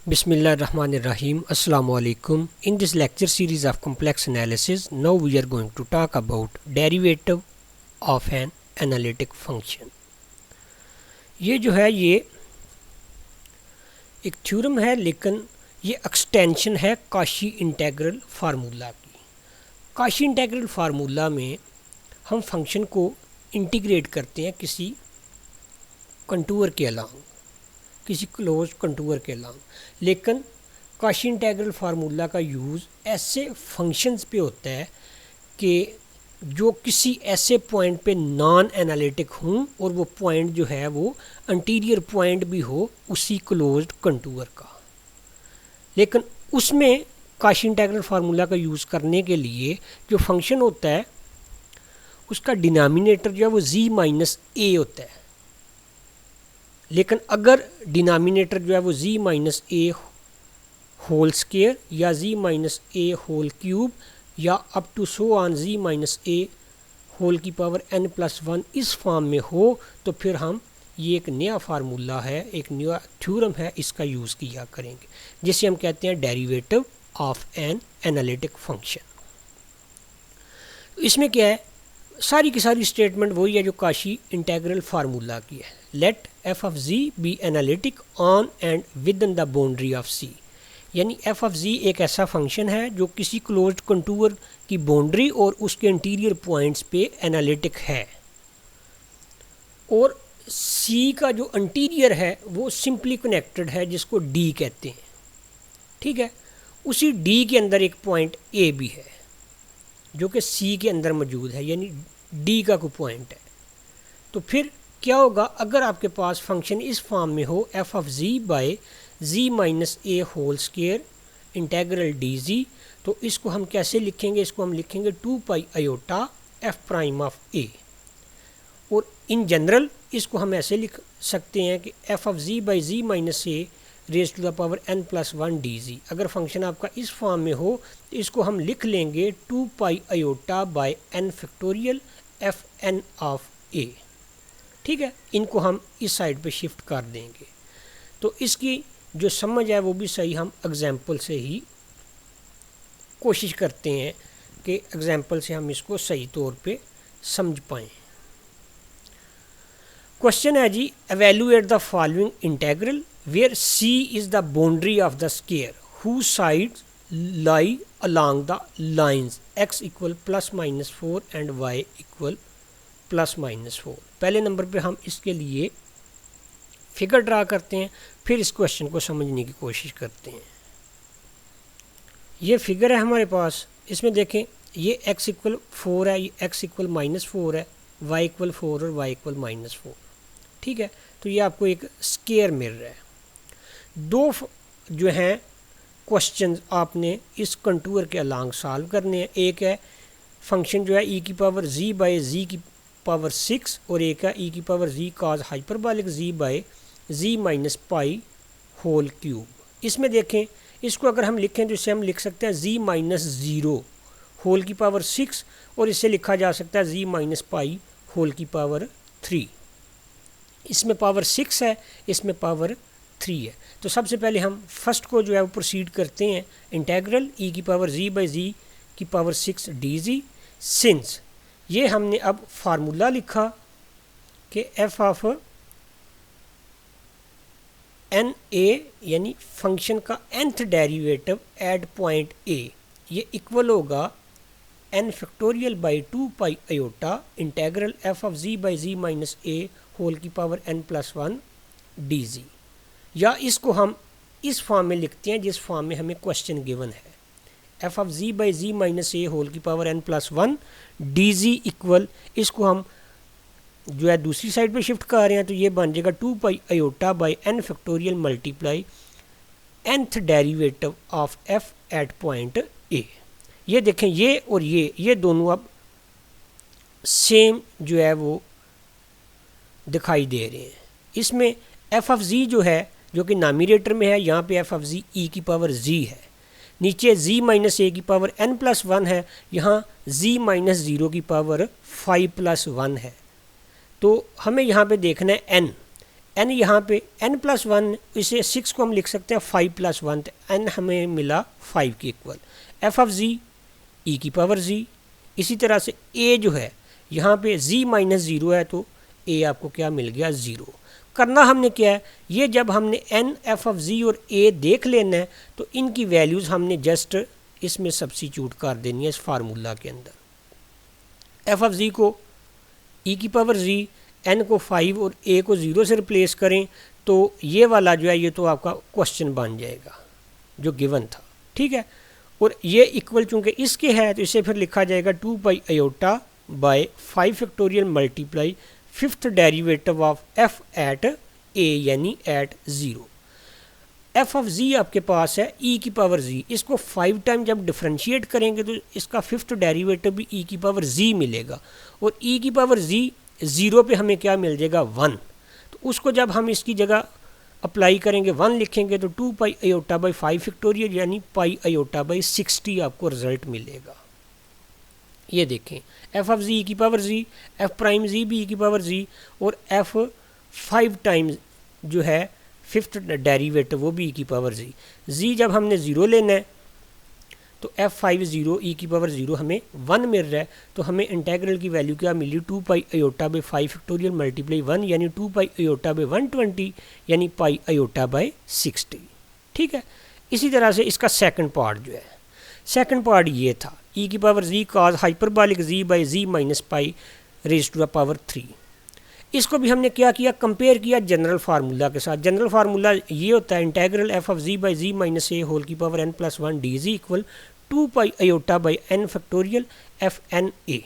Bismillahirrahmanirrahim. Assalamu alaikum. In this lecture series of complex analysis, now we are going to talk about derivative of an analytic function. ये जो है ये एक theorem है, लेकिन ये एक्सटेंशन है काशी इंटीग्रल फार्मूला की। काशी इंटीग्रल फार्मूला में हम फंक्शन को इंटीग्रेट करते हैं किसी कंटूर के अलांग, किसी क्लोज कंटूर के अलांग, लेकिन काशी इंटीग्रल फार्मूला का यूज़ ऐसे फंक्शंस पे होता है कि जो किसी ऐसे पॉइंट पे नॉन एनालिटिक हों और वो पॉइंट जो है वो अंटीरियर पॉइंट भी हो उसी क्लोज्ड कंटूर का। लेकिन उसमें काशी इंटीग्रल फार्मूला का यूज़ करने के लिए जो फंक्शन होता है उसका डिनोमिनेटर जो है वो z माइनस ए होता है। लेकिन अगर डिनोमिनेटर जो है वो z minus a whole square या z minus a whole cube या up to so on z minus a whole की पावर n प्लस 1 इस फॉर्म में हो, तो फिर हम ये एक नया फार्मूला है, एक नया थ्योरम है, इसका यूज़ किया करेंगे, जिसे हम कहते हैं derivative of an analytic function. इसमें क्या है, सारी की सारी स्टेटमेंट वही है जो काशी इंटीग्रल फार्मूला की है। Let F of G be analytic on and within the boundary of C, यानी एफ ऑफ जी एक ऐसा फंक्शन है जो किसी क्लोज्ड कंटूर की बाउंड्री और उसके इंटीरियर पॉइंट्स पे एनालिटिक है, और सी का जो इंटीरियर है वो सिंपली कनेक्टेड है, जिसको डी कहते हैं। ठीक है, उसी डी के अंदर एक पॉइंट ए भी है जो कि सी के अंदर मौजूद है, यानी डी का कोई पॉइंट है। तो फिर क्या होगा, अगर आपके पास फंक्शन इस फॉर्म में हो f of z by z minus a whole square integral d z, तो इसको हम कैसे लिखेंगे, इसको हम लिखेंगे 2 pi iota f prime of a, और इन जनरल इसको हम ऐसे लिख सकते हैं कि f of z by z minus a raise to the power n plus 1 d z. अगर फंक्शन आपका इस फॉर्म में हो तो इसको हम लिख लेंगे 2 pi iota by n factorial f n of a. ठीक है, इनको हम इस साइड पे शिफ्ट कर देंगे। तो इसकी जो समझ है वो भी सही हम एग्जाम्पल से ही कोशिश करते हैं कि एग्जाम्पल से हम इसको सही तौर पे समझ पाएँ। क्वेश्चन है जी, evaluate the following integral where C is the boundary of the sphere whose sides lie along the lines x equal plus minus 4 and y equal plus minus 4। पहले नंबर पे हम इसके लिए फिगर ड्रा करते हैं, फिर इस क्वेश्चन को समझने की कोशिश करते हैं। ये फिगर है हमारे पास, इसमें देखें ये x इक्वल 4 है, ये x इक्वल माइनस 4 है, y इक्वल 4 और y इक्वल माइनस 4। ठीक है, तो ये आपको एक स्क्वायर मिल रहा है। दो जो हैं क्वेश्चन आपने इस कंटूर के अलांग सॉल्व करने हैं। एक है फंक्शन जो है e की पावर z बाय z की पावर 6, और एक है e की power z cos hyperbolic z by z minus pi whole cube. इसमें देखें, इसको अगर हम लिखें तो इसे हम लिख सकते हैं z माइनस 0 होल की पावर 6, और इसे लिखा जा सकता है z माइनस पाई होल की पावर 3। इसमें पावर 6 है, इसमें पावर 3 है। तो सबसे पहले हम फर्स्ट को जो है वो प्रोसीड करते हैं, इंटीग्रल e की पावर z बाई z की पावर 6 डी जी। सिंस ये हमने अब फार्मूला लिखा कि f ऑफ एन ए, यानी फंक्शन का nth derivative at point a, ये इक्वल होगा n factorial by 2 pi iota integral f of z by z minus a whole की power n plus 1 d z. या इसको हम इस फॉर्म में लिखते हैं जिस फॉर्म में हमें क्वेश्चन गिवन है, f of z by z minus a whole की power n plus 1 d z equal, इसको हम जो है दूसरी साइड पे शिफ्ट कर रहे हैं, तो ये बन जाएगा 2 pi iota by n factorial multiply nth derivative of f at point a। ये देखें, ये और ये दोनों अब सेम जो है वो दिखाई दे रहे हैं। इसमें एफ ऑफ जी जो है जो कि नामिनेटर में है, यहाँ पे एफ ऑफ जी ई की पावर जी है, नीचे z माइनस ए की पावर n प्लस 1 है, यहाँ z माइनस 0 की पावर 5 प्लस 1 है। तो हमें यहाँ पे देखना है n यहाँ पे n+1, इसे 6 को हम लिख सकते हैं 5+1, तो n हमें मिला 5 के इक्वल। एफ ऑफ जी ई की पावर जी। इसी तरह से a जो है यहाँ पे z-0 है तो a आपको क्या मिल गया 0। करना हमने क्या है, ये जब हमने n एफ ऑफ जी और a देख लेना है तो इनकी वैल्यूज़ हमने जस्ट इसमें सब्स्टिट्यूट कर देनी है इस फार्मूला के अंदर। एफ ऑफ जी को ई की पावर जी, n को 5 और a को 0 से रिप्लेस करें तो ये वाला जो है ये तो आपका क्वेश्चन बन जाएगा जो गिवन था, ठीक है। और ये इक्वल चूँकि इसके है तो इसे फिर लिखा जाएगा 2 pi iota by 5 factorial multiply fifth derivative of f at a यानी एट 0। एफ ऑफ जी आपके पास है e की पावर z, इसको 5 टाइम जब डिफ्रेंशिएट करेंगे तो इसका फिफ्थ डेरिवेटिव भी e की पावर z मिलेगा और e की पावर z 0 पे हमें क्या मिल जाएगा 1। तो उसको जब हम इसकी जगह अप्लाई करेंगे 1 लिखेंगे तो 2 पाई आयोटा बाई 5 फैक्टोरियल यानी पाई आयोटा बाई 60 आपको रिजल्ट मिलेगा। ये देखें एफ ऑफ जी की पावर जी, एफ प्राइम जी भी की पावर जी और एफ 5 टाइम्स जो है फिफ्थ डेरिवेटिव वो भी की पावर जी। जी जब हमने 0 लेना है तो f5 0 ई की पावर 0 हमें 1 मिल रहा है तो हमें इंटेग्रल की वैल्यू क्या मिली 2 pi iota by 5 factorial multiply 1 यानी 2 पाई आयोटा बाई 120 यानी पाई आयोटा बाई 60, ठीक है। इसी तरह से इसका सेकंड पार्ट जो है, सेकंड पार्ट ये था ई की power z cos hyperbolic z by z minus pi raise to the power 3। इसको भी हमने क्या किया, कंपेयर किया जनरल फार्मूला के साथ। जनरल फार्मूला ये होता है integral f of z by z minus a whole की power n+1 d z equal 2 pi iota by n factorial f n a.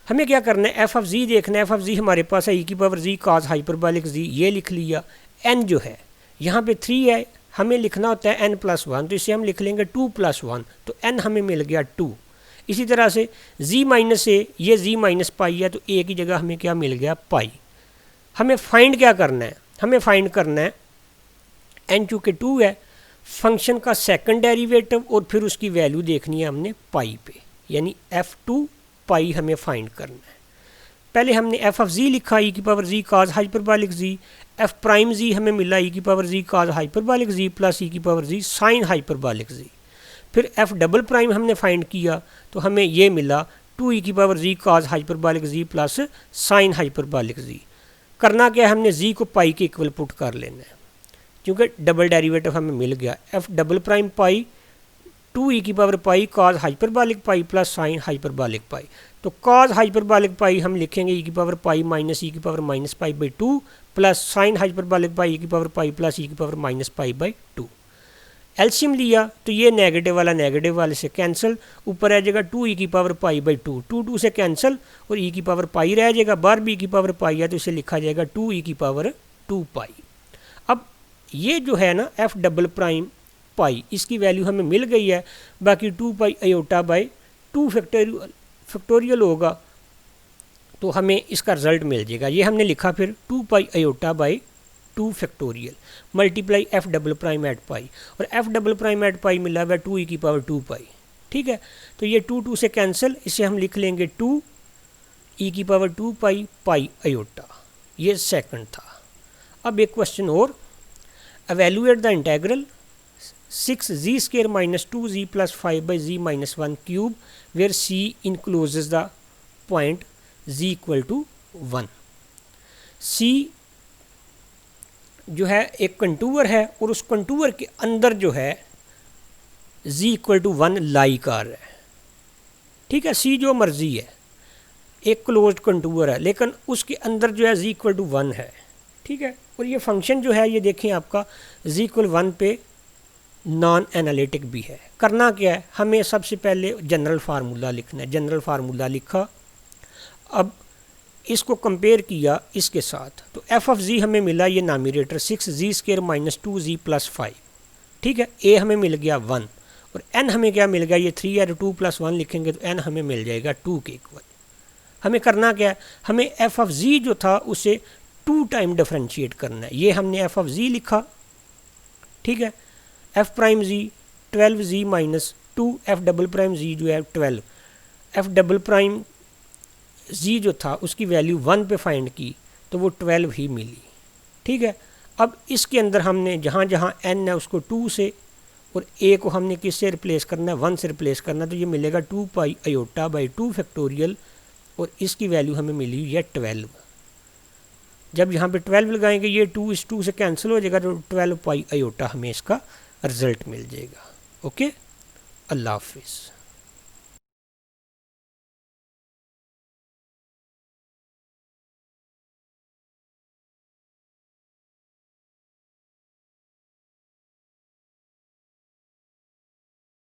हमें क्या करना है, एफ ऑफ जी देखना है। एफ ऑफ जी हमारे पास है ई की पावर जी कॉज हाइपरबॉलिक जी, ये लिख लिया। n जो है यहाँ पे 3 है, हमें लिखना होता है n+1 तो इसे हम लिख लेंगे 2+1 तो n हमें मिल गया 2। इसी तरह से z माइनस ए, ये z माइनस पाई है तो a की जगह हमें क्या मिल गया पाई। हमें फाइंड क्या करना है, हमें फाइंड करना है n चूँकि 2 है फंक्शन का सेकंड डेरिवेटिव और फिर उसकी वैल्यू देखनी है हमने पाई पे, यानी f2 पाई हमें फाइंड करना है। पहले हमने एफ ऑफ जी लिखा ई की पावर जी काज हाइपरबॉलिक जी, एफ प्राइम जी हमें मिला ई की पावर जी काज हाइपरबॉलिक जी प्लस ई की पावर जी साइन हाइपरबॉलिक जी। फिर एफ डबल प्राइम हमने फाइंड किया तो हमें ये मिला 2 ई की पावर जी काज हाइपरबॉलिक जी प्लस साइन हाइपरबॉलिक जी। करना क्या है, हमने जी को पाई के इक्वल पुट कर लेना है क्योंकि डबल डेरिवेटिव हमें मिल गया। F double prime pi 2 e की power pi cos hyperbolic pi plus sine hyperbolic pi. तो काज हाइपरबॉलिक पाई हम लिखेंगे ई की पावर पाई माइनस ई की power minus pi by 2 plus sine hyperbolic pi e की पावर पाई प्लस ई की power minus pi by 2। LCM लिया तो ये नेगेटिव वाले से कैंसिल, ऊपर रह जाएगा 2 ई की पावर पाई बाई 2, 2 से कैंसिल और ई की पावर पाई रह जाएगा। बार भी ई की पावर पाई है तो इसे लिखा जाएगा 2 ई की पावर 2 पाई। अब ये जो है ना एफ डबल प्राइम पाई, इसकी वैल्यू हमें मिल गई है। बाकी 2 पाई आयोटा बाई 2 फैक्टोरियल होगा तो हमें इसका रिजल्ट मिल जाएगा। ये हमने लिखा फिर 2 pi iota by 2 factorial multiply f double prime at pi, और f double prime at pi मिला हुआ 2 ई की पावर 2 पाई, ठीक है। तो ये 2 से कैंसिल, इसे हम लिख लेंगे 2 ई की पावर 2 पाई पाई आयोटा। ये सेकंड था। अब एक क्वेश्चन और, evaluate the integral 6z square minus 2z plus 5 by z minus 1 cube where c encloses the point z equal to 1। c जो है एक कंटूर है और उस कंटूर के अंदर जो है z इक्वल टू 1 लाई कर रहा है, ठीक है। c जो मर्जी है, एक क्लोज्ड कंटूर है लेकिन उसके अंदर जो है z इक्वल टू 1 है, ठीक है। और ये फंक्शन जो है ये देखें आपका z इक्वल 1 पे नॉन एनालिटिक भी है। करना क्या है, हमें सबसे पहले जनरल फार्मूला लिखना है। जनरल फार्मूला लिखा, अब इसको कंपेयर किया इसके साथ तो एफ ऑफ जी हमें मिला ये नामिनेटर 6z square minus 2z plus 5, ठीक है। ए हमें मिल गया 1 और n हमें क्या मिल गया, ये 3 है तो 2 + 1 लिखेंगे तो n हमें मिल जाएगा 2 के इक्वल। हमें करना क्या है, हमें एफ ऑफ जी जो था उसे 2 टाइम डिफ्रेंशिएट करना है। ये हमने एफ ऑफ जी लिखा, ठीक है। F prime z 12z minus 2, f double prime z जो है 12, एफ डबल प्राइम जी जो था उसकी वैल्यू 1 पे फाइंड की तो वो 12 ही मिली, ठीक है। अब इसके अंदर हमने जहाँ जहाँ n है उसको 2 से और a को हमने किससे रिप्लेस करना है, 1 से रिप्लेस करना है, तो ये मिलेगा 2 पाई आयोटा बाई 2 फैक्टोरियल और इसकी वैल्यू हमें मिली हुई है 12। जब यहाँ पे 12 लगाएंगे ये 2 इस 2 से कैंसिल हो जाएगा तो 12 पाई आयोटा हमें इसका रिजल्ट मिल जाएगा। ओके, अल्लाह हाफिज़।